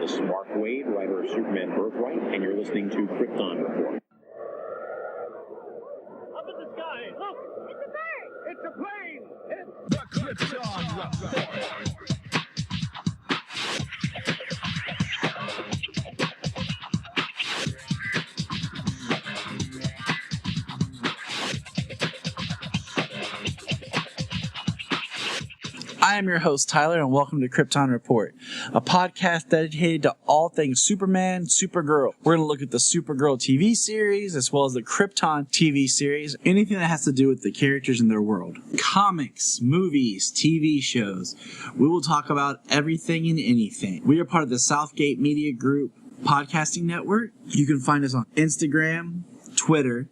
This is Mark Waid, writer of Superman Birthright, and you're listening to Krypton Report. Up in the sky, look! It's a bird! It's a plane! It's the Krypton Report! I am your host, Tyler, and welcome to Krypton Report, a podcast dedicated to all things Superman, Supergirl. We're going to look at the Supergirl TV series, as well as the Krypton TV series, anything that has to do with the characters in their world. Comics, movies, TV shows. We will talk about everything and anything. We are part of the Southgate Media Group podcasting network. You can find us on Instagram, Twitter,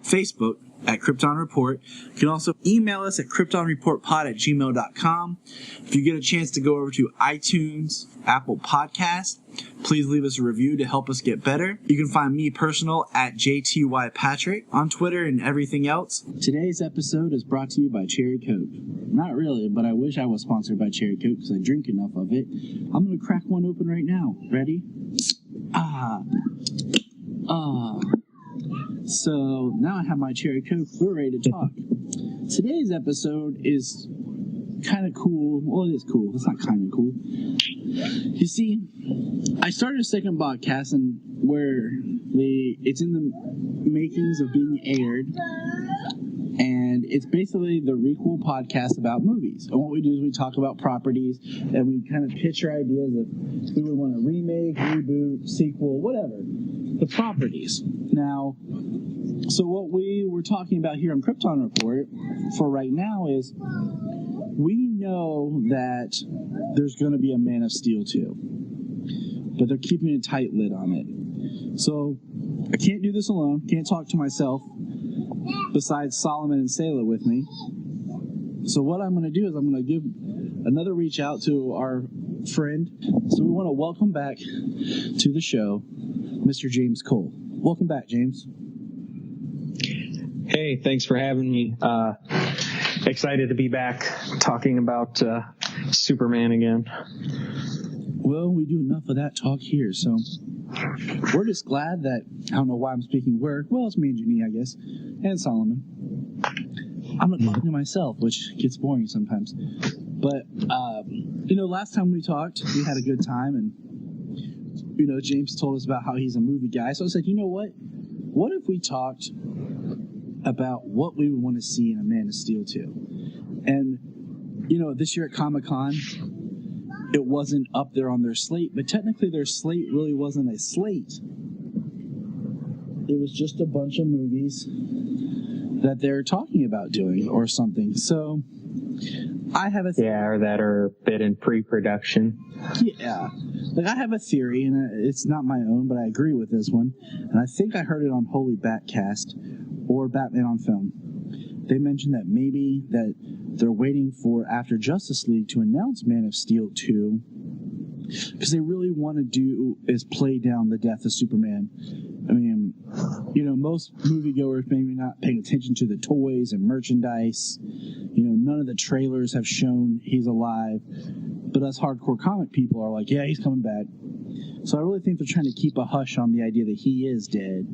Facebook, at Krypton Report. You can also email us at kryptonreportpod@gmail.com. If you get a chance to go over to iTunes, Apple Podcast, please leave us a review to help us get better. You can find me personal at JTYPatrick on Twitter and everything else. Today's episode is brought to you by Cherry Coke. Not really, but I wish I was sponsored by Cherry Coke because I drink enough of it. I'm going to crack one open right now. Ready? So now I have my Cherry Coke. We're ready to talk. Today's episode is kind of cool. Well, it is cool. It's not kind of cool. You see, I started a second podcast and where it's in the makings of being aired. And it's basically the Requel podcast about movies. And what we do is we talk about properties and we kind of pitch our ideas of we would want to remake, reboot, sequel, whatever. The properties. Now, so what we were talking about here on Krypton Report for right now is we know that there's going to be a Man of Steel 2. But they're keeping a tight lid on it. So I can't do this alone. Can't talk to myself. Besides Solomon and Sayla with me. So what I'm going to do is I'm going to give another reach out to our friend. So we want to welcome back to the show, Mr. James Cole. Welcome back, James. Hey, thanks for having me. Excited to be back talking about Superman again. Well, we do enough of that talk here, so we're just glad that, I don't know why I'm speaking word. Well, it's me and Janine, I guess, and Solomon. I'm not talking to myself, which gets boring sometimes. But, last time we talked, we had a good time, and, James told us about how he's a movie guy. So I said, you know what? What if we talked about what we would want to see in a Man of Steel 2? And, this year at Comic-Con, it wasn't up there on their slate, but technically their slate really wasn't a slate. It was just a bunch of movies that they're talking about doing or something. So I have a or that are a bit in pre-production. Yeah. I have a theory, and it's not my own, but I agree with this one. And I think I heard it on Holy Batcast or Batman on Film. They mentioned that maybe that they're waiting for after Justice League to announce Man of Steel 2 because they really want to do is play down the death of Superman. I mean, most moviegoers maybe not paying attention to the toys and merchandise. None of the trailers have shown he's alive. But us hardcore comic people are like, yeah, he's coming back. So I really think they're trying to keep a hush on the idea that he is dead.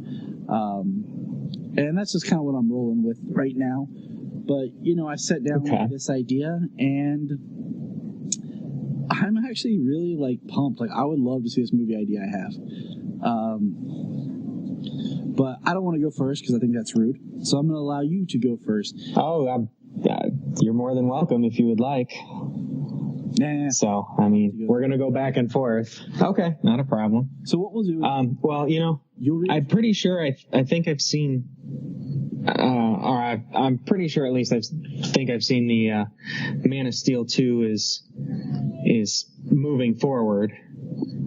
And that's just kind of what I'm rolling with right now. But, I sat down with this idea, and I'm actually really, pumped. I would love to see this movie idea I have. But I don't want to go first because I think that's rude. So I'm going to allow you to go first. Oh, you're more than welcome if you would like. Nah. So, we're going to go back and forth. Okay, not a problem. So what we'll do is... I'm pretty sure I think I've seen... I'm pretty sure at least I think I've seen the Man of Steel 2 is moving forward.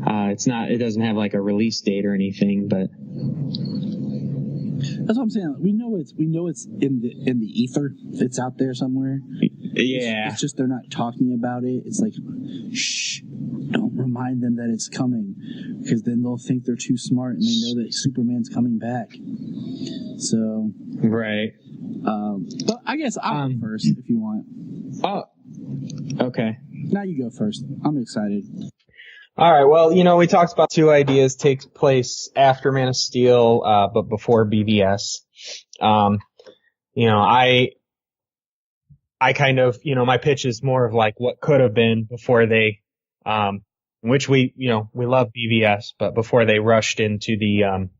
It doesn't have a release date or anything, but that's what I'm saying. We know it's in the ether. It's out there somewhere. Yeah. It's just they're not talking about it. It's like, shh, don't remind them that it's coming, because then they'll think they're too smart and they know that Superman's coming back. So right. But I guess I'll go first if you want. Oh, okay. Now you go first. I'm excited. All right. Well, we talked about two ideas takes place after Man of Steel, but before BVS. I kind of, my pitch is more of like what could have been before they, which we love BVS, but before they rushed into the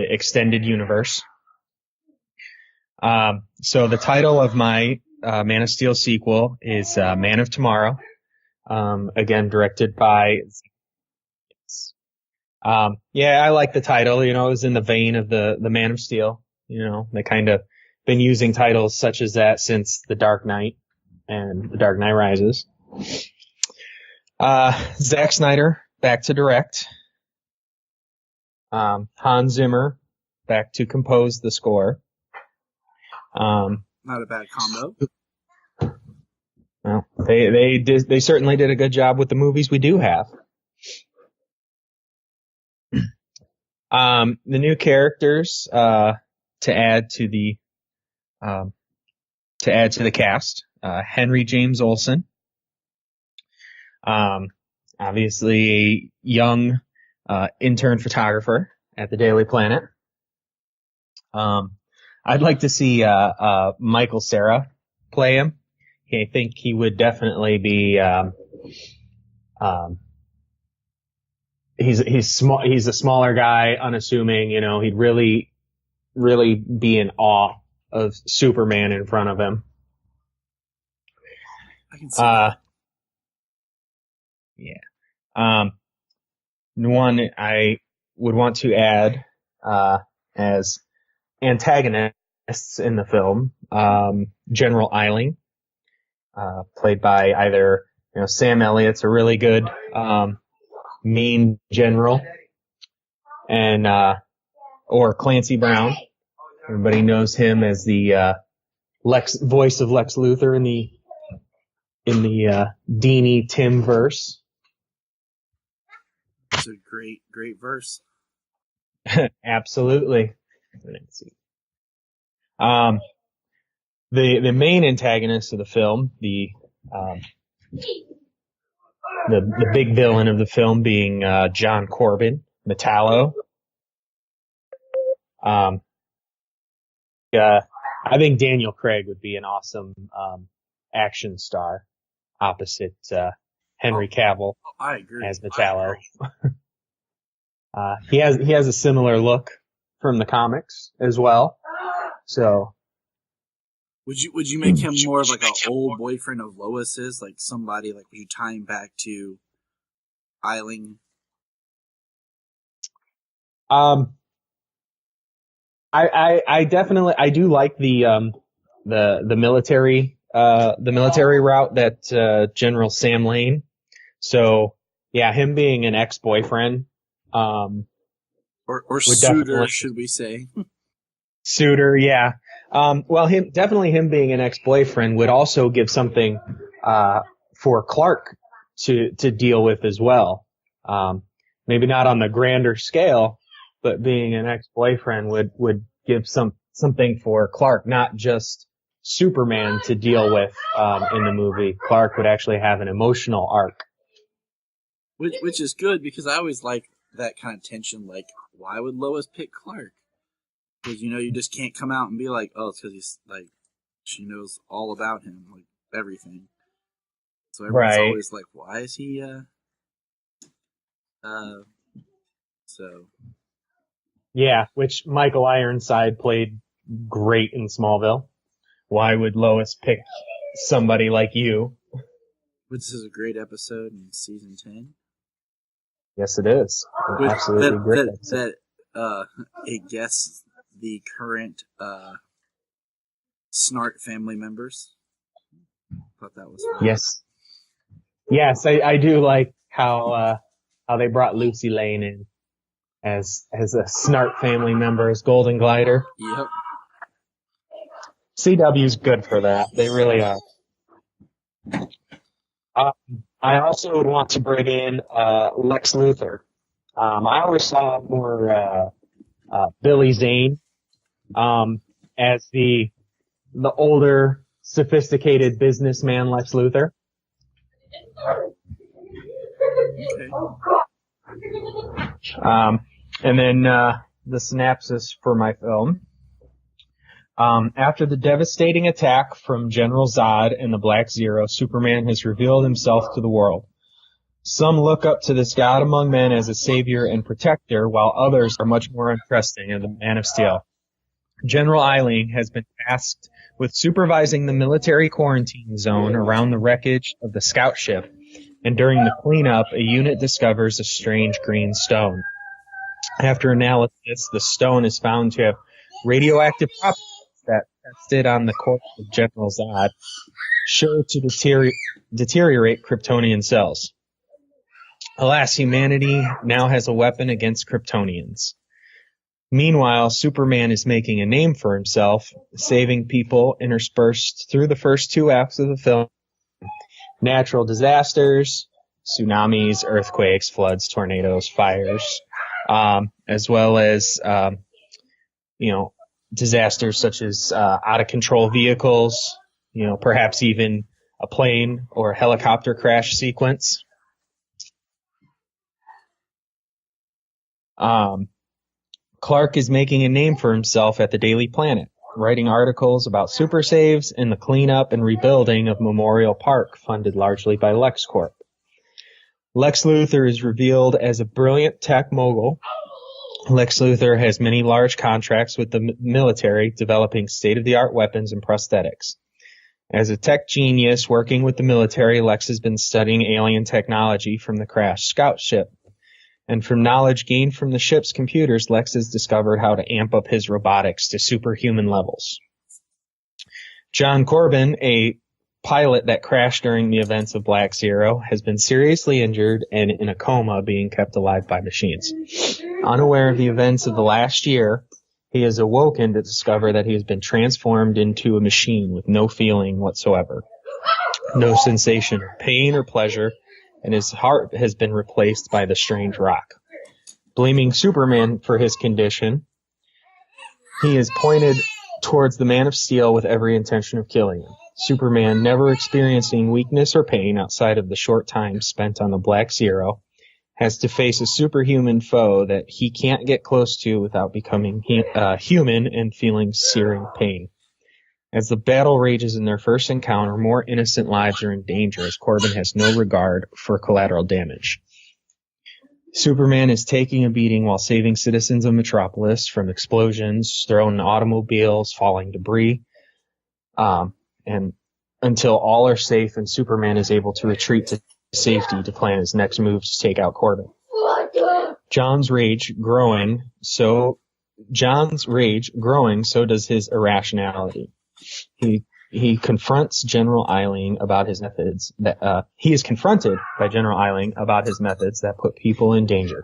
extended universe. So the title of my Man of Steel sequel is Man of Tomorrow. Again, directed by. I like the title. It was in the vein of the Man of Steel. They kind of been using titles such as that since The Dark Knight and The Dark Knight Rises. Zack Snyder back to direct. Hans Zimmer back to compose the score. Not a bad combo. Well, they certainly did a good job with the movies we do have. The new characters to add to the cast, Henry James Olsen, obviously a young intern photographer at the Daily Planet. I'd like to see Michael Cera play him. I think he would definitely be. He's small. He's a smaller guy, unassuming. He'd really be in awe of Superman in front of him. I can see that. Yeah. One I would want to add as antagonists in the film, General Eiling, played by either Sam Elliott's a really good mean general, and or Clancy Brown. Everybody knows him as the voice of Lex Luthor in the Deanie Tim verse. It's a great verse. Absolutely. Let's see. The main antagonist of the film, the big villain of the film being John Corbin, Metallo. I think Daniel Craig would be an awesome action star opposite Henry Cavill. I agree. As Metallo. He has a similar look from the comics as well. So would you make him more of like an old boyfriend of Lois's, like somebody like would you tie him back to Eiling? I definitely do like the military route that General Sam Lane. So yeah, him being an ex-boyfriend, or suitor, should we say? Suitor, yeah. Well, him being an ex-boyfriend would also give something for Clark to deal with as well. Maybe not on the grander scale, but being an ex-boyfriend would give something for Clark, not just Superman to deal with in the movie. Clark would actually have an emotional arc. Which is good, because I always like that kind of tension. Like, why would Lois pick Clark? Because, you just can't come out and be like, oh, it's because he's, like, she knows all about him, like, everything. So everyone's always like, why is he, so. Yeah, which Michael Ironside played great in Smallville. Why would Lois pick somebody like you? This is a great episode in season 10. Yes, it is. Absolutely great. It guesses the current Snart family members. Thought that was fun. Yes, I do like how they brought Lucy Lane in as a Snart family member, as Golden Glider. Yep. CW's good for that. They really are. I also would want to bring in Lex Luthor. I always saw more Billy Zane as the older, sophisticated businessman Lex Luthor. And then the synopsis for my film. After the devastating attack from General Zod and the Black Zero, Superman has revealed himself to the world. Some look up to this god among men as a savior and protector, while others are much more untrusting of the Man of Steel. General Eiling has been tasked with supervising the military quarantine zone around the wreckage of the scout ship, and during the cleanup, a unit discovers a strange green stone. After analysis, the stone is found to have radioactive properties that, tested on the corpse of General Zod, show to deteriorate Kryptonian cells. Alas, humanity now has a weapon against Kryptonians. Meanwhile, Superman is making a name for himself, saving people interspersed through the first 2 acts of the film. Natural disasters, tsunamis, earthquakes, floods, tornadoes, fires, as well as, disasters such as out of control vehicles, perhaps even a plane or helicopter crash sequence. Clark is making a name for himself at the Daily Planet, writing articles about super saves and the cleanup and rebuilding of Memorial Park, funded largely by LexCorp. Lex Luthor is revealed as a brilliant tech mogul. Lex Luthor has many large contracts with the military, developing state-of-the-art weapons and prosthetics. As a tech genius working with the military, Lex has been studying alien technology from the crashed scout ship. And from knowledge gained from the ship's computers, Lex has discovered how to amp up his robotics to superhuman levels. John Corbin, a pilot that crashed during the events of Black Zero, has been seriously injured and in a coma, being kept alive by machines. Unaware of the events of the last year, he has awoken to discover that he has been transformed into a machine with no feeling whatsoever, no sensation of pain or pleasure, and his heart has been replaced by the strange rock. Blaming Superman for his condition, he is pointed towards the Man of Steel with every intention of killing him. Superman, never experiencing weakness or pain outside of the short time spent on the Black Zero, has to face a superhuman foe that he can't get close to without becoming human and feeling searing pain. As the battle rages in their first encounter, more innocent lives are in danger as Corbin has no regard for collateral damage. Superman is taking a beating while saving citizens of Metropolis from explosions, thrown automobiles, falling debris, and until all are safe and Superman is able to retreat to safety to plan his next move to take out Corbin. John's rage growing, so does his irrationality. He confronts General Eiling about his methods he is confronted by General Eiling about his methods that put people in danger.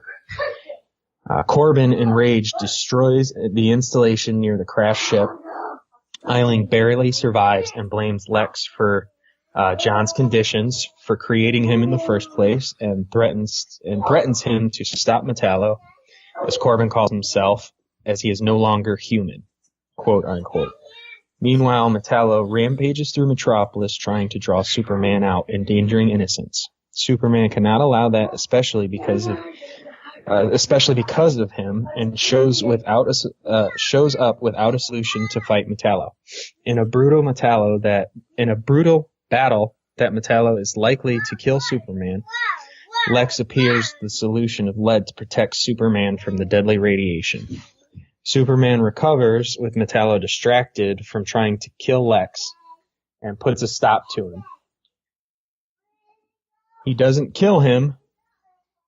Corbin, enraged, destroys the installation near the crashed ship. Eiling barely survives and blames Lex for John's conditions, for creating him in the first place, and threatens him to stop Metallo, as Corbin calls himself, as he is no longer human, quote unquote. Meanwhile, Metallo rampages through Metropolis trying to draw Superman out, endangering innocents. Superman cannot allow that, especially because of him, and shows up without a solution to fight Metallo. In a brutal battle that Metallo is likely to kill Superman, Lex appears the solution of lead to protect Superman from the deadly radiation. Superman recovers with Metallo distracted from trying to kill Lex and puts a stop to him. He doesn't kill him,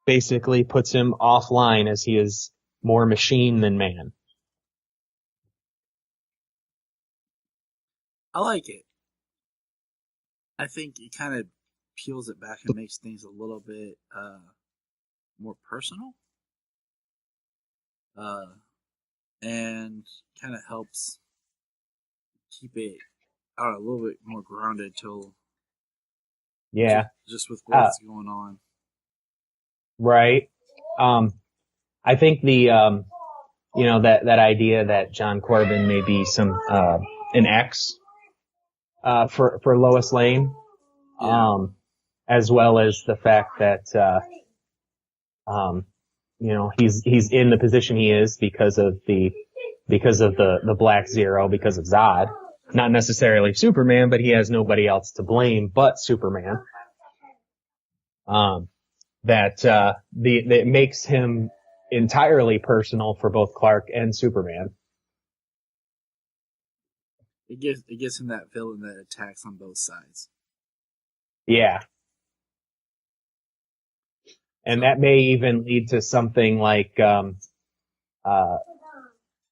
basically puts him offline as he is more machine than man. I like it. I think it kind of peels it back and makes things a little bit more personal. And kind of helps keep it, a little bit more grounded just with what's going on. Right. I think the, that idea that John Corbin may be an ex, for Lois Lane, as well as the fact that, he's in the position he is because of the Black Zero, because of Zod. Not necessarily Superman, but he has nobody else to blame but Superman. That makes him entirely personal for both Clark and Superman. It gives him that villain that attacks on both sides. Yeah. And that may even lead to something like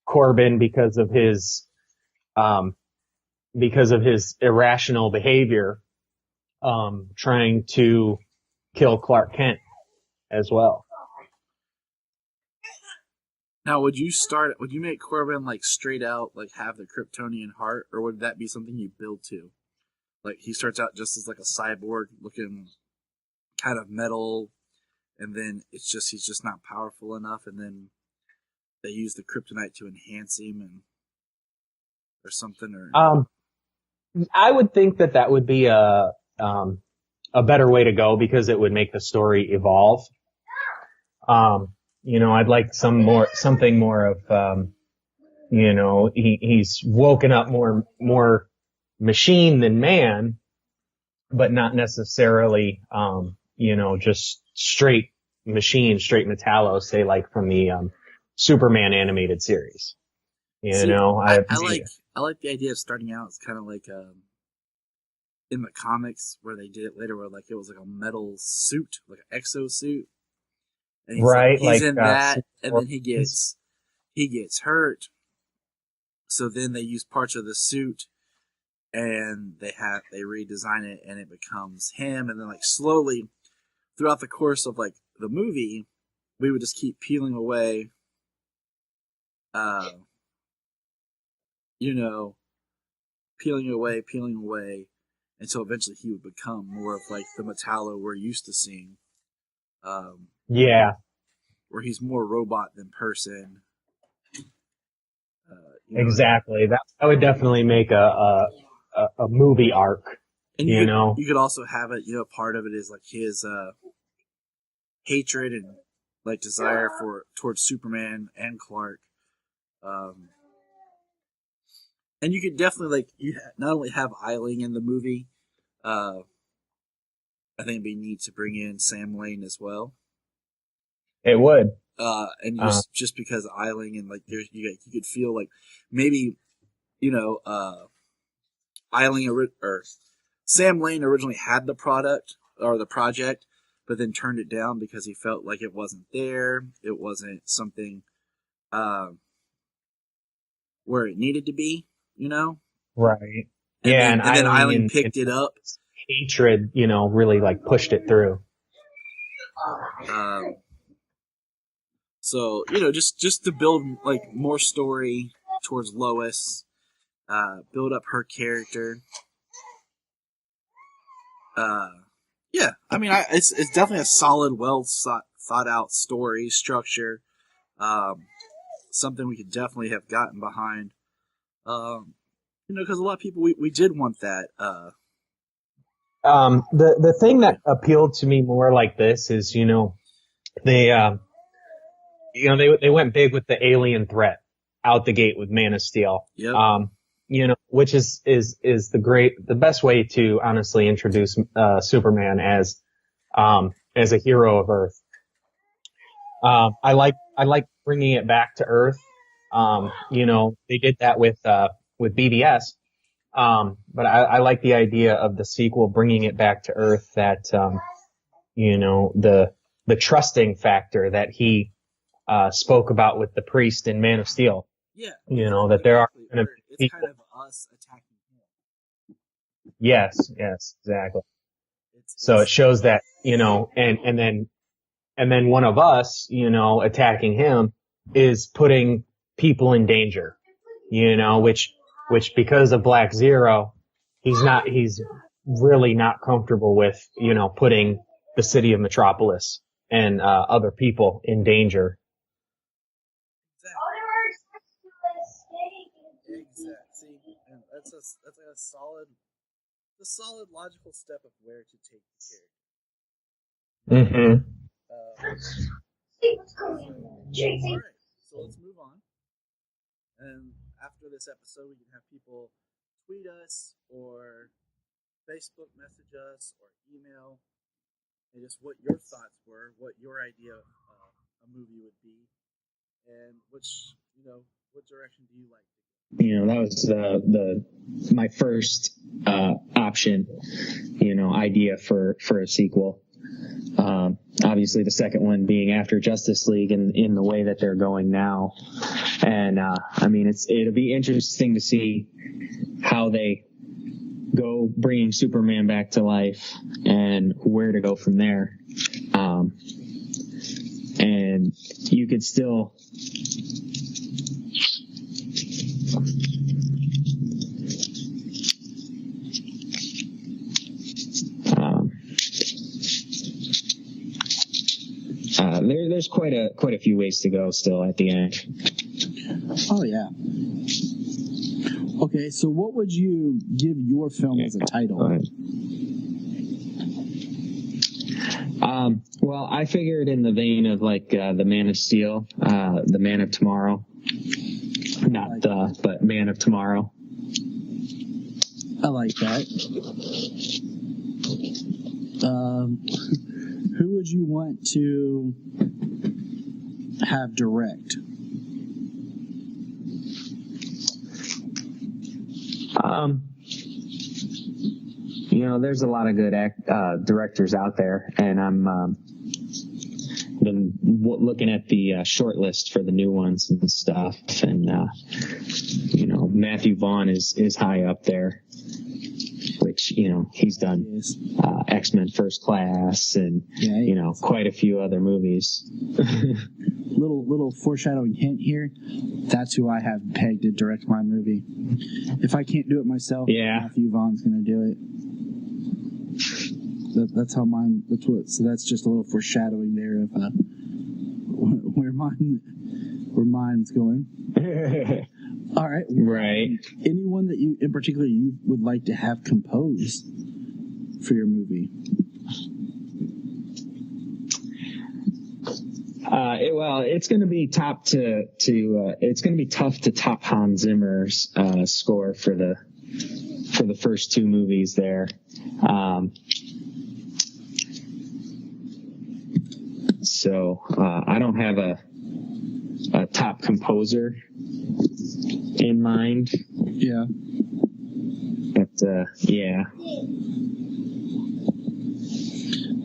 Corbin, because of his irrational behavior, trying to kill Clark Kent as well. Now, would you make Corbin like straight out, like have the Kryptonian heart, or would that be something you build to? Like he starts out just as like a cyborg looking kind of metal, and then he's just not powerful enough, and then they use the kryptonite to enhance him or something, or I would think that would be a better way to go, because it would make the story evolve. I'd like something more of, he's woken up more machine than man, but not necessarily, just straight machine, straight metallo, say like from the, Superman animated series. I like the idea of starting out as kind of like, in the comics where they did it later, where like it was like a metal suit, like an exo suit. And he's in that, and then he gets hurt. So then they use parts of the suit, and they redesign it, and it becomes him. And then like slowly, throughout the course of like the movie, we would just keep peeling away, peeling away, until eventually he would become more of like the Metallo we're used to seeing. Where he's more robot than person. Exactly. That would definitely make a movie arc. And you could also have it, part of it is like his hatred and like desire towards Superman and Clark. And you could definitely not only have Eiling in the movie, I think it'd be neat to bring in Sam Lane as well. It would. And just because Eiling and like you could feel like maybe, Eiling or Sam Lane originally had the product or the project, but then turned it down because he felt like it wasn't there. It wasn't something where it needed to be, Right. And then Eiling picked it up. Hatred, really like pushed it through. So, just to build like more story towards Lois, build up her character. It's definitely a solid, well thought out story structure. Something we could definitely have gotten behind. Because a lot of people we did want that. The thing that appealed to me more like this is, they went big with the alien threat out the gate with Man of Steel. Yep. Which is the best way to honestly introduce Superman as a hero of Earth. I like bringing it back to Earth. They did that with BBS. But I like the idea of the sequel bringing it back to Earth, that the trusting factor that he spoke about with the priest in Man of Steel. Yeah. That there are going to be it's people. kind of us attacking him. Yes, exactly. So it shows that, and then one of us, attacking him is putting people in danger, which because of Black Zero, he's really not comfortable with, putting the city of Metropolis and other people in danger. Exactly. And that's a solid logical step of where to take the character. Mm-hmm. Alright, so let's move on. And after this episode, we can have people tweet us or Facebook message us or email and just what your thoughts were, what your idea of a movie would be, and what direction do you like to go? That was my first option, idea for a sequel. Obviously the second one being after Justice League in the way that they're going now. And, it'll be interesting to see how they go bringing Superman back to life and where to go from there. And you could still, there's quite a few ways to go still at the end. Oh yeah. Okay, so what would you give your film as a title? Well, I figured in the vein of like the Man of Steel, the Man of Tomorrow, but Man of Tomorrow. I like that. Who would you want to have direct? There's a lot of good directors out there, and I'm been looking at the short list for the new ones and stuff, and Matthew Vaughn is high up there, which he's done X-Men First Class and quite a few other movies. Little foreshadowing hint here. That's who I have pegged to direct my movie. If I can't do it myself, Matthew Vaughn's going to do it. That's how mine. So that's just a little foreshadowing there of where mine's going. All right. Right. Anyone that you, in particular, you would like to have composed for your movie? It's going to be tough to top Hans Zimmer's score for the first two movies there. So I don't have a top composer in mind. Yeah. But yeah.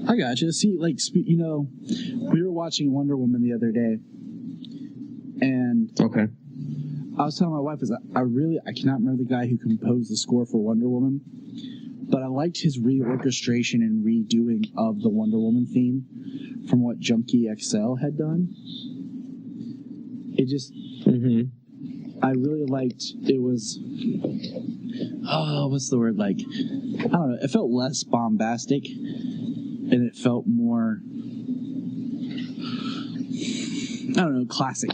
I gotcha. See, we were watching Wonder Woman the other day, and okay, I was telling my wife, I cannot remember the guy who composed the score for Wonder Woman, but I liked his reorchestration and redoing of the Wonder Woman theme from what Junkie XL had done. It just, I really liked. It was, what's the word? I don't know. It felt less bombastic. And it felt more, I don't know, classic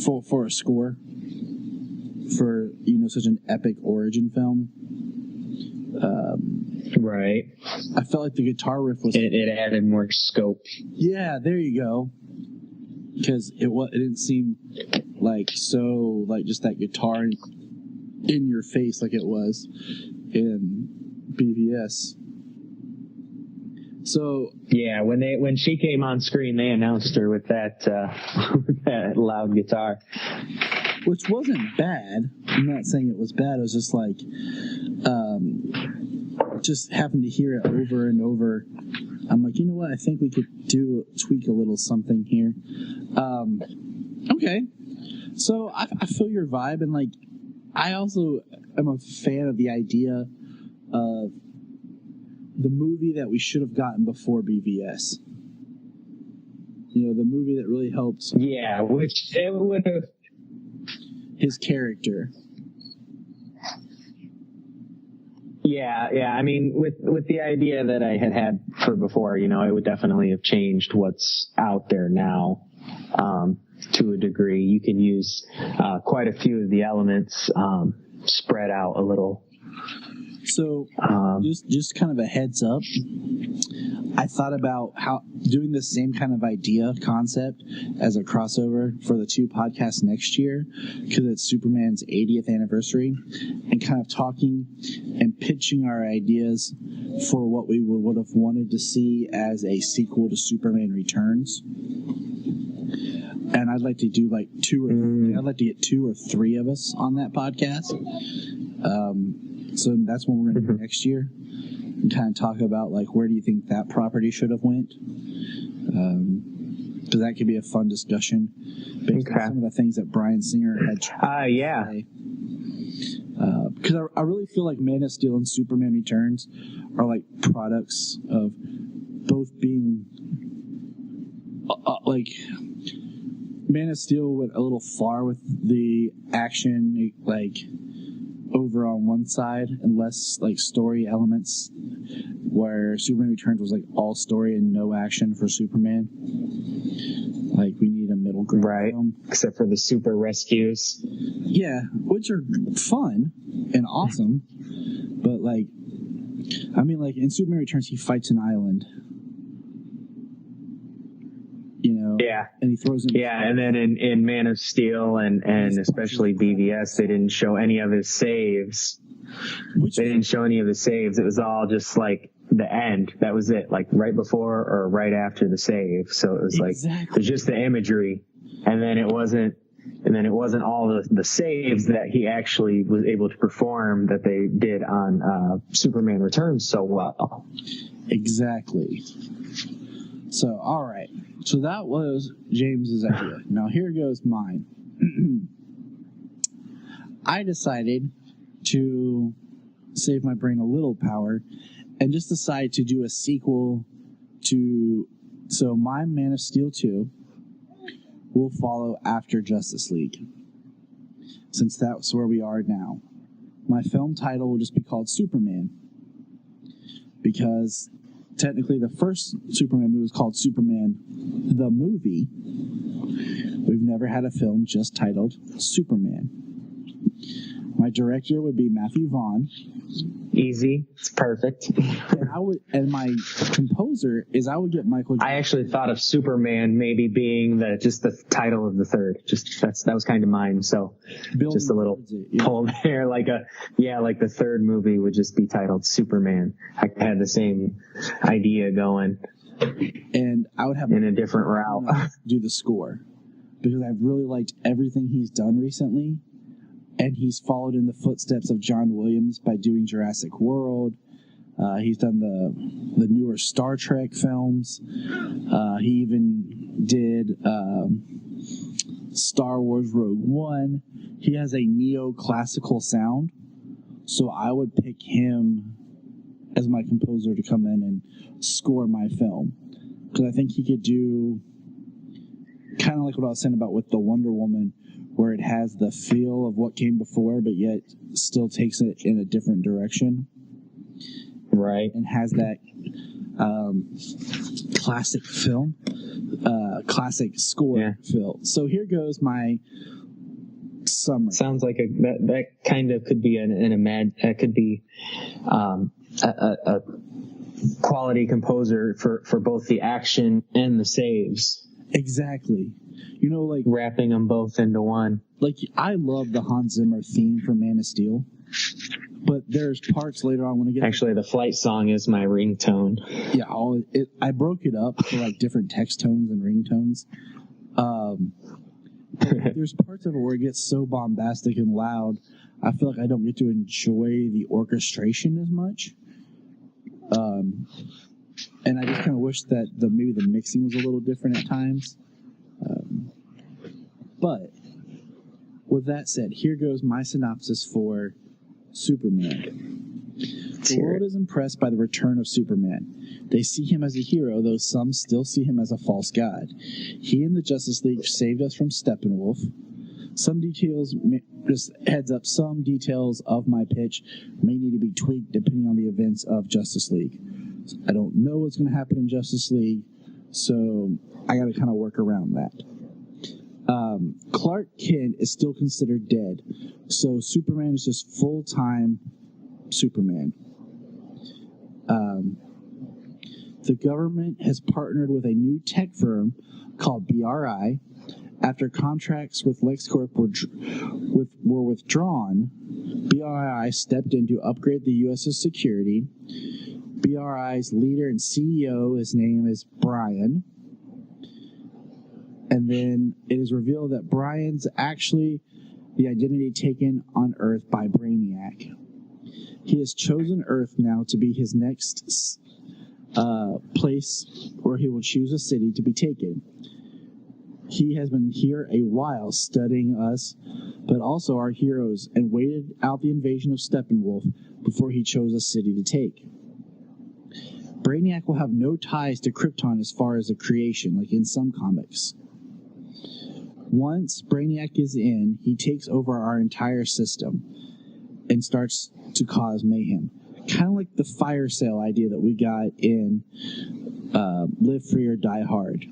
for a score for such an epic origin film. Right. I felt like the guitar riff was. It added more scope. Yeah, there you go. Because it didn't seem just that guitar in your face like it was in BVS. So yeah, when she came on screen, they announced her with that that loud guitar, which wasn't bad. I'm not saying it was bad. It was just just having to hear it over and over. I'm like, you know what? I think we could tweak a little something here. Okay, so I feel your vibe, and I also am a fan of the idea of the movie that we should have gotten before BVS. The movie that really helped. Yeah, which it would have. His character. Yeah. I mean, with the idea that I had for before, it would definitely have changed what's out there now. To a degree, you can use quite a few of the elements spread out a little So, just kind of a heads up. I thought about how doing the same kind of idea concept as a crossover for the two podcasts next year, because it's Superman's 80th anniversary, and kind of talking and pitching our ideas for what we would have wanted to see as a sequel to Superman Returns. And I'd like to do like I'd like to get 2 or 3 of us on that podcast. So that's what we're going to do next year. And kind of talk about like where do you think that property should have went, because that could be a fun discussion based on some of the things that Bryan Singer had tried to say. Because I really feel like Man of Steel and Superman Returns are like products of both being like Man of Steel went a little far with the action, like over on one side, and less like story elements, where Superman Returns was like all story and no action for Superman. Like we need a middle ground film. Except for the super rescues. Yeah, which are fun and awesome, but like, I mean, like in Superman Returns, he fights an island. You know, and he throws him. Yeah, and then in Man of Steel and especially BVS, they didn't show any of his saves. They didn't show any of his saves. It was all just like the end. That was it, like right before or right after the save. So it was like there's just the imagery, and then it wasn't all the saves that he actually was able to perform that they did on Superman Returns so well. Exactly. So, all right. So that was James's idea. Now here goes mine. I decided to save my brain a little power and just decide to do a sequel to... So my Man of Steel 2 will follow after Justice League, since that's where we are now. My film title will just be called Superman, because technically the first Superman movie was called Superman the Movie. We've never had a film just titled Superman. My director would be Matthew Vaughn. Easy. It's perfect. And my composer is I would get Michael Jackson. I actually thought of Superman maybe being just the title of the third. That was kind of mine. So just a little pull there, like the third movie would just be titled Superman. I had the same idea going. And I would have in a different route do the score, because I've really liked everything he's done recently. And he's followed in the footsteps of John Williams by doing Jurassic World. He's done the newer Star Trek films. He even did Star Wars Rogue One. He has a neoclassical sound. So I would pick him as my composer to come in and score my film. Because I think he could do kind of like what I was saying about with the Wonder Woman, where it has the feel of what came before, but yet still takes it in a different direction. Right. And has that classic film, classic score feel. So here goes my summary. Sounds like that kind of could be a quality composer for both the action and the saves. Exactly. You know, like wrapping them both into one. Like I love the Hans Zimmer theme for Man of Steel, but there's parts later on when I get actually the flight song is my ringtone. Yeah, I broke it up for like different text tones and ringtones. There's parts of it where it gets so bombastic and loud, I feel like I don't get to enjoy the orchestration as much. And I just kind of wish that maybe the mixing was a little different at times. But with that said, here goes my synopsis for Superman. The world is impressed by the return of Superman. They see him as a hero, though some still see him as a false god. He and the Justice League saved us from Steppenwolf. Some details, just heads up, some details of my pitch may need to be tweaked depending on the events of Justice League. I don't know what's going to happen in Justice League, so I got to kind of work around that. Clark Kent is still considered dead, so Superman is just full-time Superman. The government has partnered with a new tech firm called BRI. After contracts with LexCorp were withdrawn, BRI stepped in to upgrade the U.S.'s security. BRI's leader and CEO, his name is Brian. And then it is revealed that Brian's actually the identity taken on Earth by Brainiac. He has chosen Earth now to be his next place where he will choose a city to be taken. He has been here a while studying us, but also our heroes, and waited out the invasion of Steppenwolf before he chose a city to take. Brainiac will have no ties to Krypton as far as a creation, like in some comics. Once Brainiac is in, he takes over our entire system and starts to cause mayhem. Kind of like the fire sale idea that we got in Live Free or Die Hard.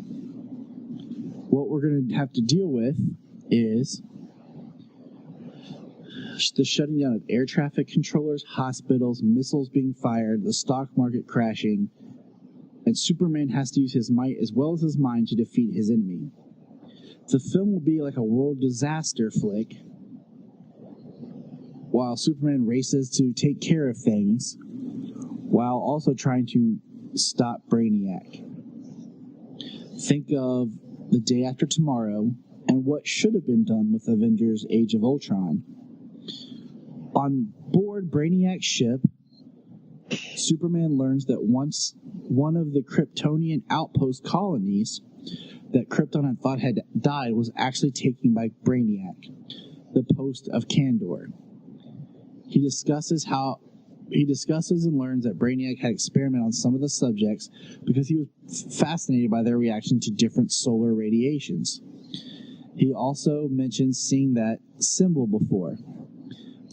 What we're going to have to deal with is the shutting down of air traffic controllers, hospitals, missiles being fired, the stock market crashing, and Superman has to use his might as well as his mind to defeat his enemy. The film will be like a world disaster flick, while Superman races to take care of things, while also trying to stop Brainiac. Think of The Day After Tomorrow and what should have been done with Avengers Age of Ultron. On board Brainiac's ship, Superman learns that once one of the Kryptonian outpost colonies that Krypton had thought had died was actually taken by Brainiac, the post of Kandor. He discusses and learns that Brainiac had experimented on some of the subjects because he was fascinated by their reaction to different solar radiations. He also mentions seeing that symbol before.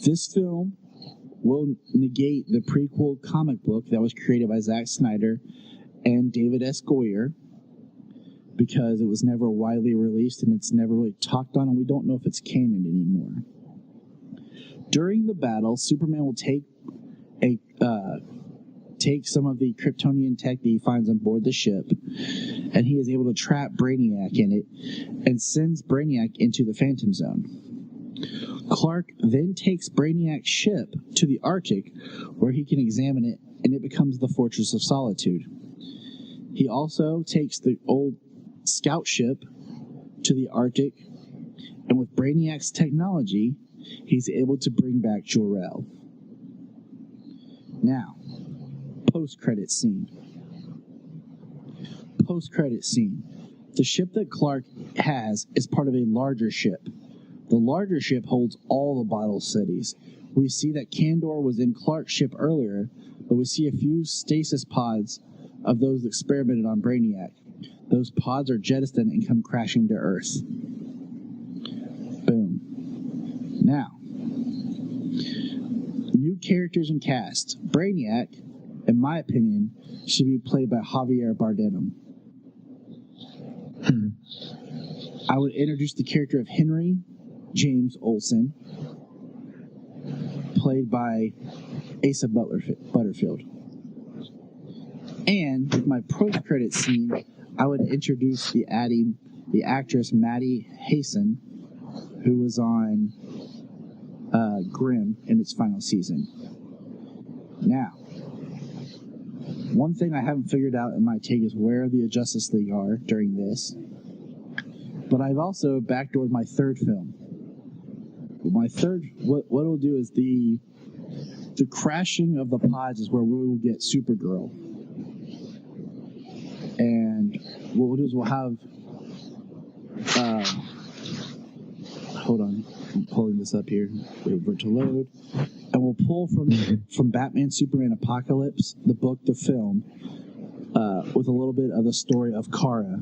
This film will negate the prequel comic book that was created by Zack Snyder and David S. Goyer, because it was never widely released and it's never really talked on, and we don't know if it's canon anymore. During the battle, Superman will take some of the Kryptonian tech that he finds on board the ship, and he is able to trap Brainiac in it and sends Brainiac into the Phantom Zone. Clark then takes Brainiac's ship to the Arctic, where he can examine it, and it becomes the Fortress of Solitude. He also takes the old scout ship to the Arctic, and with Brainiac's technology, he's able to bring back Jor-El. Now, post-credit scene. Post-credit scene. The ship that Clark has is part of a larger ship. The larger ship holds all the bottle cities. We see that Kandor was in Clark's ship earlier, but we see a few stasis pods of those experimented on Brainiac. Those pods are jettisoned and come crashing to Earth. Boom. Now, new characters and cast. Brainiac, in my opinion, should be played by Javier Bardem. I would introduce the character of Henry James Olsen, played by Asa Butterfield. And with my post-credit scene, I would introduce the actress Maddie Hasten, who was on Grimm in its final season. Now, one thing I haven't figured out in my take is where the Justice League are during this. But I've also backdoored my third film. My third, what it'll do is the crashing of the pods is where we will get Supergirl. And what we'll do is we'll have, hold on, I'm pulling this up here, wait for it to load, and we'll pull from Batman, Superman, Apocalypse, the book, the film, with a little bit of the story of Kara.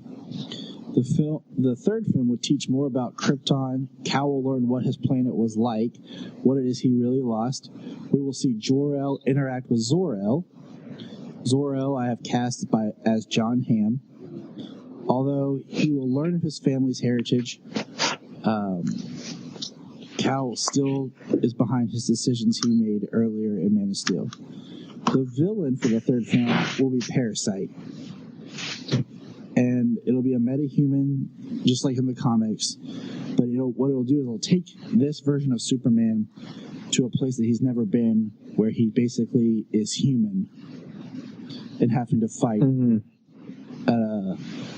The third film would teach more about Krypton. Cal will learn what his planet was like, what it is he really lost. We will see Jor-El interact with Zor-El. Zor-El I have cast as John Hamm. Although he will learn of his family's heritage, Cal still is behind his decisions he made earlier in Man of Steel. The villain for the third film will be Parasite. And it'll be a meta-human, just like in the comics. But what it'll do is it'll take this version of Superman to a place that he's never been, where he basically is human and having to fight. Mm-hmm.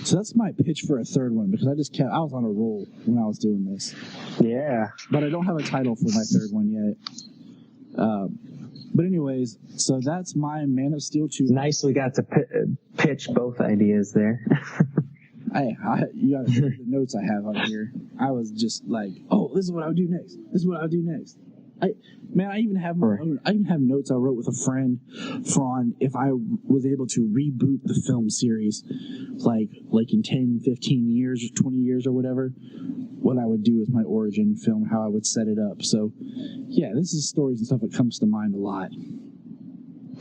So that's my pitch for a third one, because I was on a roll when I was doing this. Yeah. But I don't have a title for my third one yet. But anyways, so that's my Man of Steel 2. Nice we got to pitch both ideas there. You got to see the notes I have on here. I was just like, oh, this is what I would do next. This is what I would do next. I even have my own. I even have notes I wrote with a friend on if I was able to reboot the film series, like in 10, 15 years, or 20 years, or whatever. What I would do with my origin film, how I would set it up. So, yeah, this is stories and stuff that comes to mind a lot.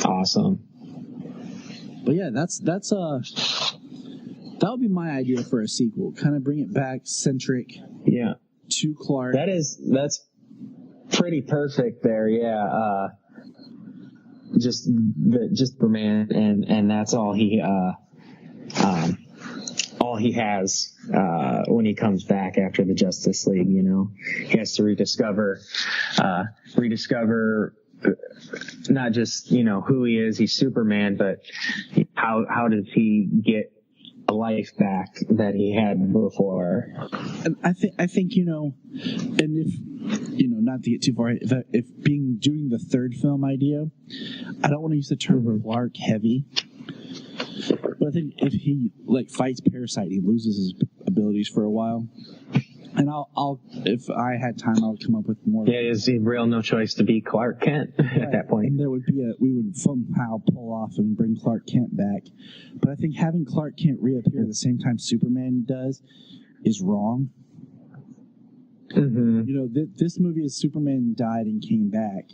Awesome. But yeah, that would be my idea for a sequel. Kind of bring it back centric. Yeah. To Clark. That's pretty perfect there. Yeah. Just Superman, and that's all he has when he comes back after the Justice League. He has to rediscover not just who he is. He's Superman, but how does he get a life back that he had before? And I think and if not to get too far, if doing the third film idea, I don't want to use the term Clark heavy, but I think if he fights Parasite, he loses his abilities for a while. And I'll if I had time, I would come up with more. Yeah, is he real no choice to be Clark Kent at that point? And there would be we would somehow pull off and bring Clark Kent back. But I think having Clark Kent reappear at the same time Superman does is wrong. Mm-hmm. This movie is Superman died and came back,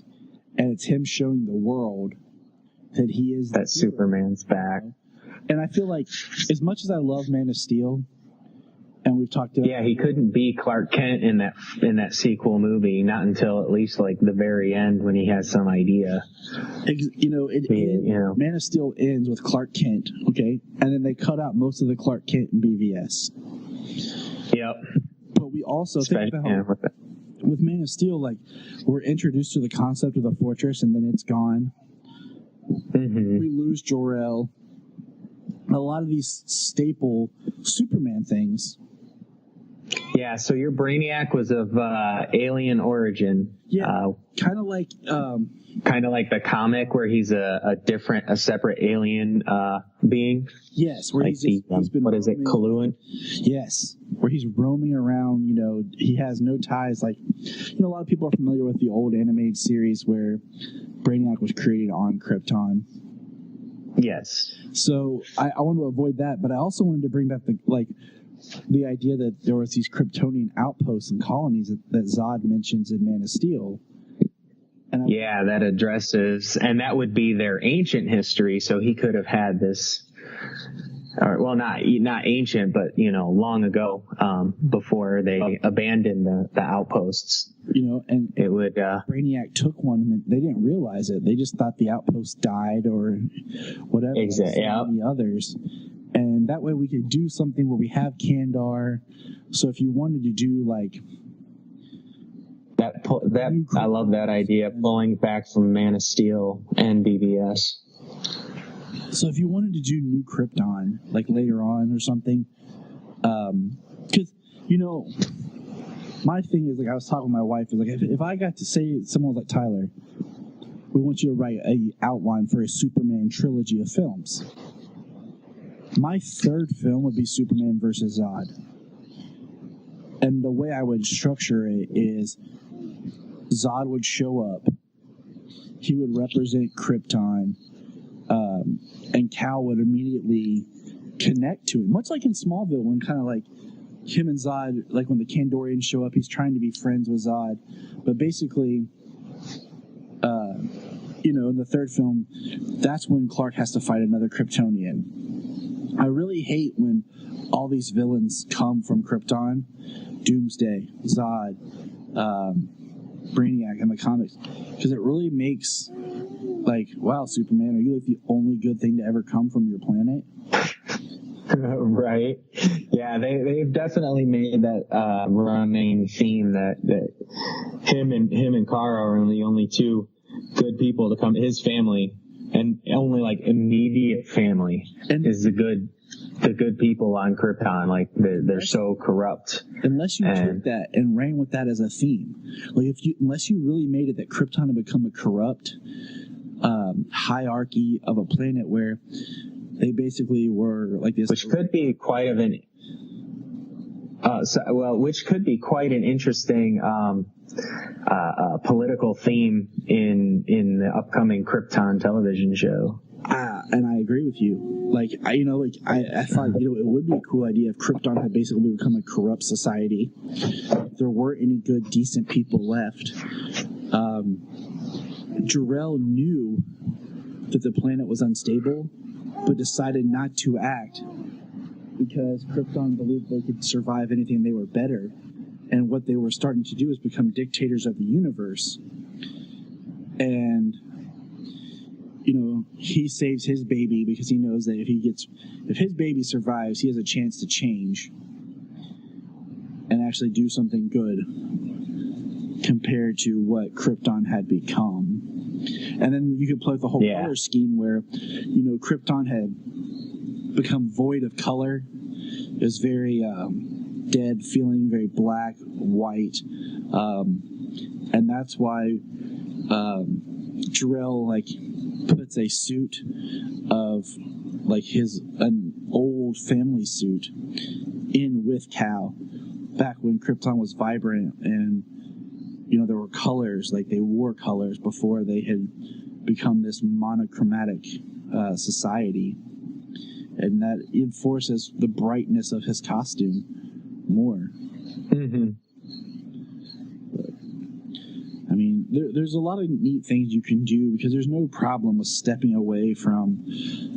and it's him showing the world that he is that Superman's back. And I feel like, as much as I love Man of Steel, and we've talked about, he couldn't be Clark Kent in that sequel movie, not until at least the very end when he has some idea. Man of Steel ends with Clark Kent, okay, and then they cut out most of the Clark Kent in BVS. Yep. But we also think about with Man of Steel, we're introduced to the concept of the fortress, and then it's gone. Mm-hmm. We lose Jor-El. A lot of these staple Superman things. Yeah, so your Brainiac was of alien origin. Yeah, kind of like the comic where he's a separate alien being. Yes, where he's been what is it, Coluan? Yes, where he's roaming around. He has no ties. A lot of people are familiar with the old animated series where Brainiac was created on Krypton. Yes. So I want to avoid that, but I also wanted to bring back the idea that there was these Kryptonian outposts and colonies that Zod mentions in Man of Steel. And that addresses, and that would be their ancient history. So he could have had this, not ancient, but long ago, before they abandoned the outposts. And it would. Brainiac took one, and they didn't realize it. They just thought the outpost died or whatever. Exactly. Like so many others. And that way we could do something where we have Kandar. So if you wanted to do that, I love that idea, pulling back from Man of Steel and BVS. So if you wanted to do New Krypton, later on or something, because my thing is I was talking with my wife, is if I got to say someone like Tyler, we want you to write a outline for a Superman trilogy of films. My third film would be Superman versus Zod. And the way I would structure it is Zod would show up. He would represent Krypton. And Cal would immediately connect to him. Much like in Smallville, when kind of him and Zod, when the Kandorians show up, he's trying to be friends with Zod. But basically, in the third film, that's when Clark has to fight another Kryptonian. I really hate when all these villains come from Krypton. Doomsday, Zod, Brainiac in the comics, because it really makes like, wow, Superman, are you like the only good thing to ever come from your planet? Right. Yeah, they've definitely made that running theme that him and Kara are the only two good people to come. His family and only like immediate family is the good people on Krypton. Like they're so corrupt. Unless you took that and ran with that as a theme, like unless you really made it that Krypton had become a corrupt hierarchy of a planet where they basically were like this, which could be quite an interesting political theme in the upcoming Krypton television show. And I agree with you. I thought, it would be a cool idea if Krypton had basically become a corrupt society. If there weren't any good, decent people left. Jor-El knew that the planet was unstable, but decided not to act because Krypton believed they could survive anything. They were better. And what they were starting to do is become dictators of the universe. And he saves his baby because he knows that if his baby survives, he has a chance to change and actually do something good compared to what Krypton had become. And then you could play with the whole color scheme where, Krypton had become void of color. It was very dead feeling, very black, white. And that's why Jor-El puts a suit of an old family suit in with Cal back when Krypton was vibrant and there were colors, like they wore colors before they had become this monochromatic society, and that enforces the brightness of his costume more. Mm-hmm. I mean, there's a lot of neat things you can do because there's no problem with stepping away from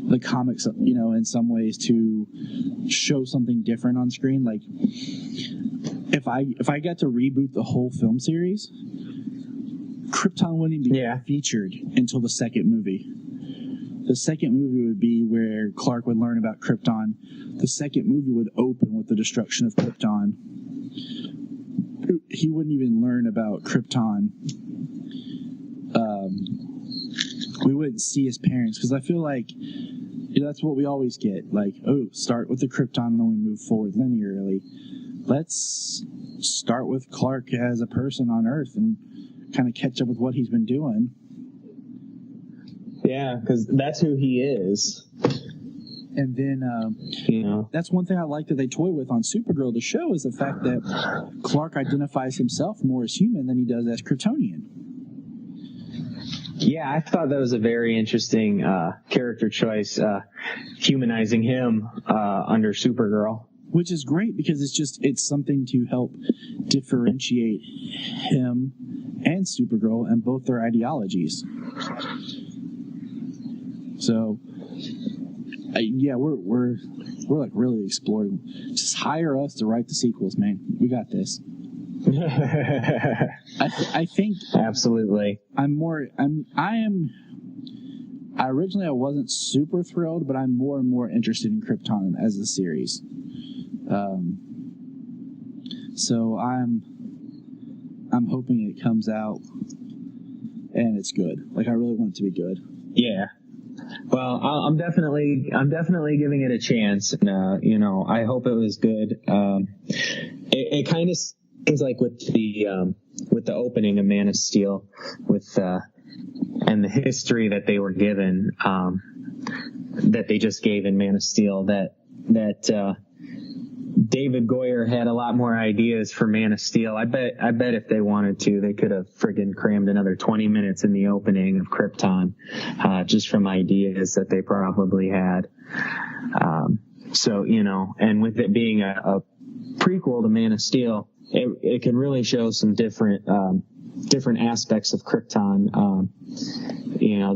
the comics, in some ways to show something different on screen. Like, if I got to reboot the whole film series, Krypton wouldn't be featured until the second movie. The second movie would be where Clark would learn about Krypton. The second movie would open with the destruction of Krypton. He wouldn't even learn about Krypton. We wouldn't see his parents because I feel like that's what we always get. Like, start with the Krypton and then we move forward linearly. Let's start with Clark as a person on Earth and kind of catch up with what he's been doing. Yeah, because that's who he is. And then, that's one thing I like that they toy with on Supergirl, the show, is the fact that Clark identifies himself more as human than he does as Kryptonian. Yeah, I thought that was a very interesting character choice, humanizing him under Supergirl. Which is great because it's something to help differentiate him and Supergirl and both their ideologies. So, we're like really exploring. Just hire us to write the sequels, man. We got this. I think absolutely. Originally I wasn't super thrilled, but I'm more and more interested in Krypton as a series. So I'm hoping it comes out and it's good. Like, I really want it to be good. Yeah. Well, I'm definitely giving it a chance. And, I hope it was good. It kind of seems like with the opening of Man of Steel, and the history that they were given, that they just gave in Man of Steel, that David Goyer had a lot more ideas for Man of Steel. I bet if they wanted to, they could have friggin' crammed another 20 minutes in the opening of Krypton, just from ideas that they probably had. And with it being a prequel to Man of Steel, it can really show some different aspects of Krypton.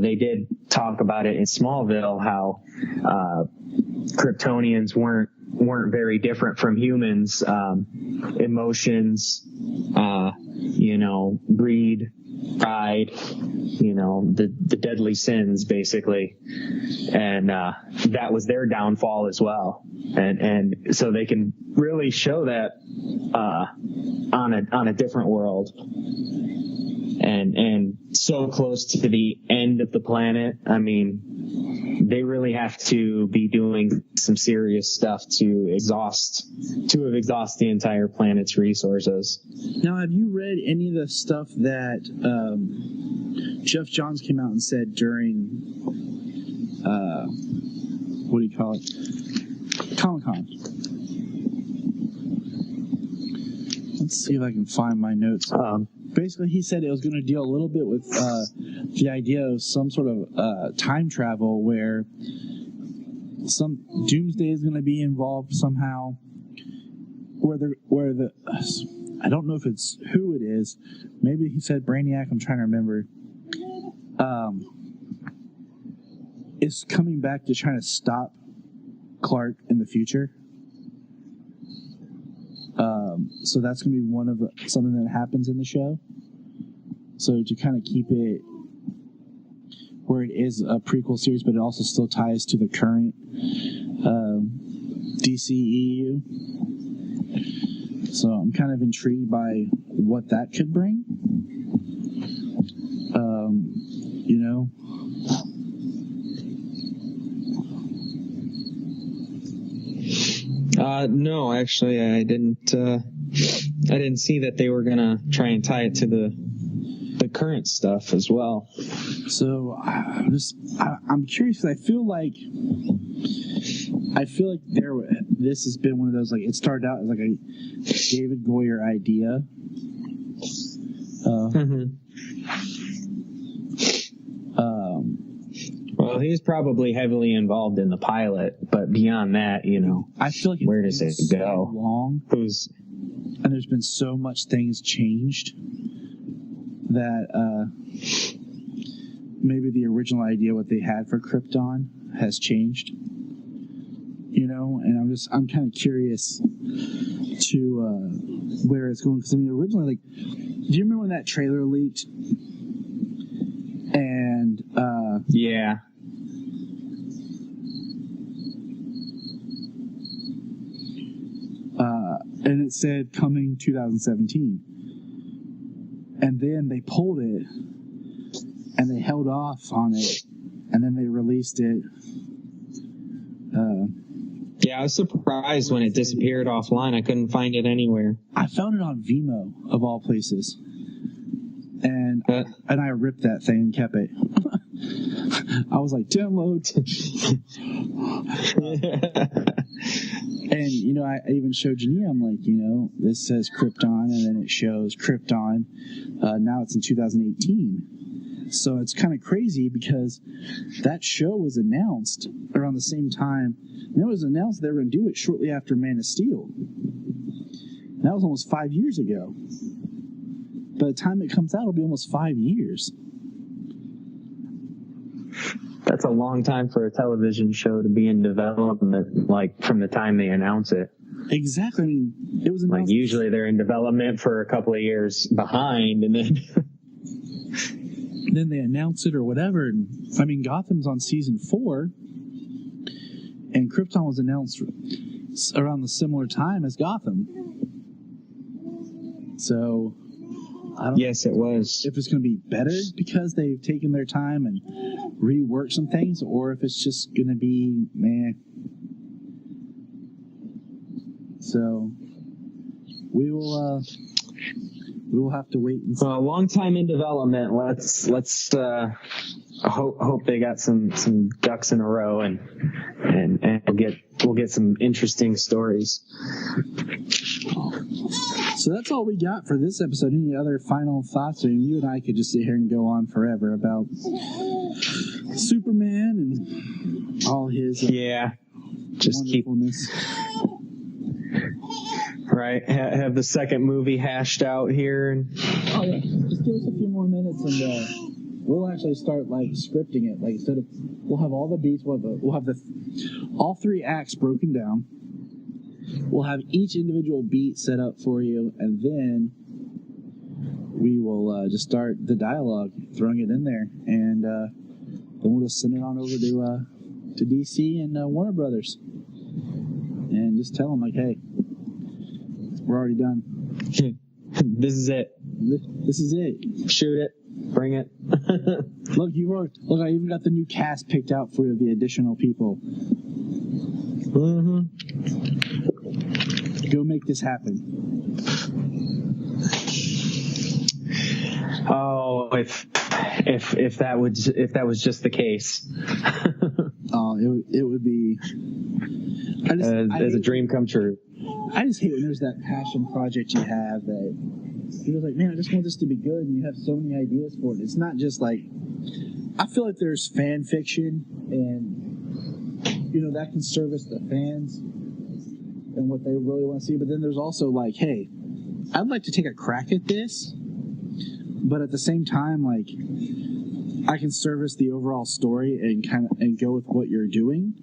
They did talk about it in Smallville, how Kryptonians weren't very different from humans, emotions, greed, pride, the deadly sins, basically. And that was their downfall as well. And so they can really show that on a different world. And so close to the end of the planet. I mean, they really have to be doing some serious stuff to exhaust the entire planet's resources. Now, have you read any of the stuff that Jeff Johns came out and said during what do you call it? Comic-Con. Let's see if I can find my notes. Basically, he said it was going to deal a little bit with the idea of some sort of time travel where some doomsday is going to be involved somehow. I don't know if it's who it is. Maybe he said Brainiac. I'm trying to remember. Is coming back to trying to stop Clark in the future. So that's going to be one of something that happens in the show. So to kind of keep it where it is a prequel series, but it also still ties to the current DCEU. So I'm kind of intrigued by what that could bring. No, actually, I didn't see that they were gonna try and tie it to the current stuff as well. So I'm curious because I feel like this has been one of those, like, it started out as like a David Goyer idea. Well, he's probably heavily involved in the pilot, but beyond that, I feel like where does it go? Long, and there's been so much things changed that maybe the original idea what they had for Krypton has changed. And I'm kind of curious to where it's going, because originally, like, do you remember when that trailer leaked? And yeah. And it said coming 2017. And then they pulled it and they held off on it, and then they released it. Yeah, I was surprised when it disappeared offline. I couldn't find it anywhere. I found it on Vimeo, of all places. And I ripped that thing and kept it. I was like, download. And, I even showed Jania, I'm like, this says Krypton, and then it shows Krypton. Now it's in 2018. So it's kind of crazy because that show was announced around the same time. And it was announced they were going to do it shortly after Man of Steel. That was almost 5 years ago. By the time it comes out, it'll be almost 5 years. That's a long time for a television show to be in development, like, from the time they announce it. Exactly. I mean, it was announced. Like, usually they're in development for a couple of years behind, and then then they announce it or whatever. And, I mean, Gotham's on season 4, and Krypton was announced around the similar time as Gotham. So I don't know it was. If it's going to be better because they've taken their time and reworked some things, or if it's just going to be meh. So we will have to wait and see. Well, a long time in development. Let's hope they got some ducks in a row, and we'll get some interesting stories. So that's all we got for this episode. Any other final thoughts? I mean, you and I could just sit here and go on forever about Superman and all his just wonderfulness. Right, have the second movie hashed out here. Oh yeah, just give us a few more minutes and we'll actually start like scripting it. Like, instead of, we'll have all the beats, we'll have all 3 acts broken down. We'll have each individual beat set up for you, and then we will just start the dialogue, throwing it in there, and then we'll just send it on over to DC and Warner Brothers, and just tell them like, hey, we're already done. This is it. This is it. Shoot it. Bring it. Look, I even got the new cast picked out for the additional people. Mm-hmm. Go make this happen. Oh, if that was just the case. Oh, it would be as a dream come true. I just hate when there's that passion project you have that you're like, man, I just want this to be good, and you have so many ideas for it. It's not just like, I feel like there's fan fiction, and that can service the fans and what they really want to see. But then there's also like, hey, I'd like to take a crack at this, but at the same time, like, I can service the overall story and go with what you're doing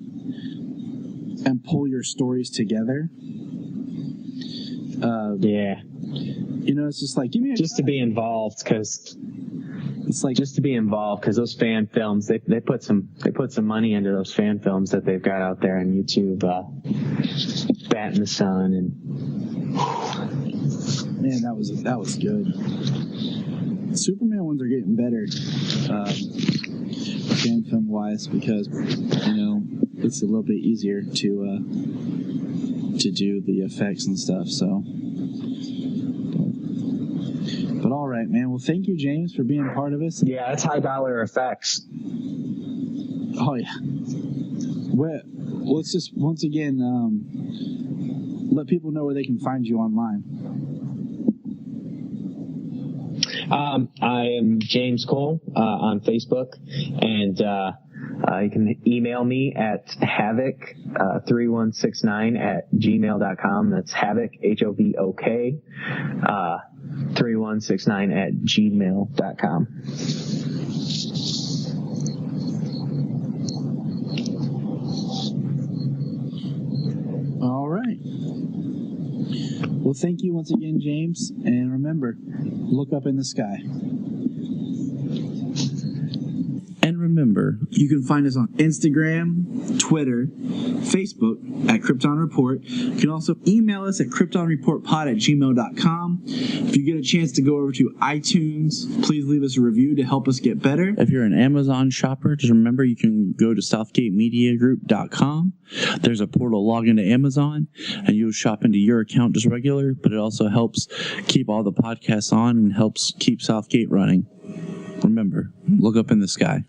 and pull your stories together. Yeah. It's just like, give me just to be involved, because it's like just to be involved, because those fan films, they put some money into those fan films that they've got out there on YouTube. Bat in the Sun, and man, that was good. Superman ones are getting better, fan film wise, because it's a little bit easier to do the effects and stuff. So, but all right, man. Well, thank you, James, for being part of us. Yeah, that's high dollar effects. Oh yeah. Well, let's just once again let people know where they can find you online. I am James Cole on Facebook, and you can email me at havoc3169@gmail.com. That's havoc, HOVOK, 3169@gmail.com. All right. Well, thank you once again, James. And remember, look up in the sky. And remember, you can find us on Instagram, Twitter, Facebook at Krypton Report. You can also email us at kryptonreportpod@gmail.com. If you get a chance to go over to iTunes, please leave us a review to help us get better. If you're an Amazon shopper, just remember you can go to southgatemediagroup.com. There's a portal, log into Amazon, and you'll shop into your account just regular, but it also helps keep all the podcasts on and helps keep Southgate running. Remember, look up in the sky.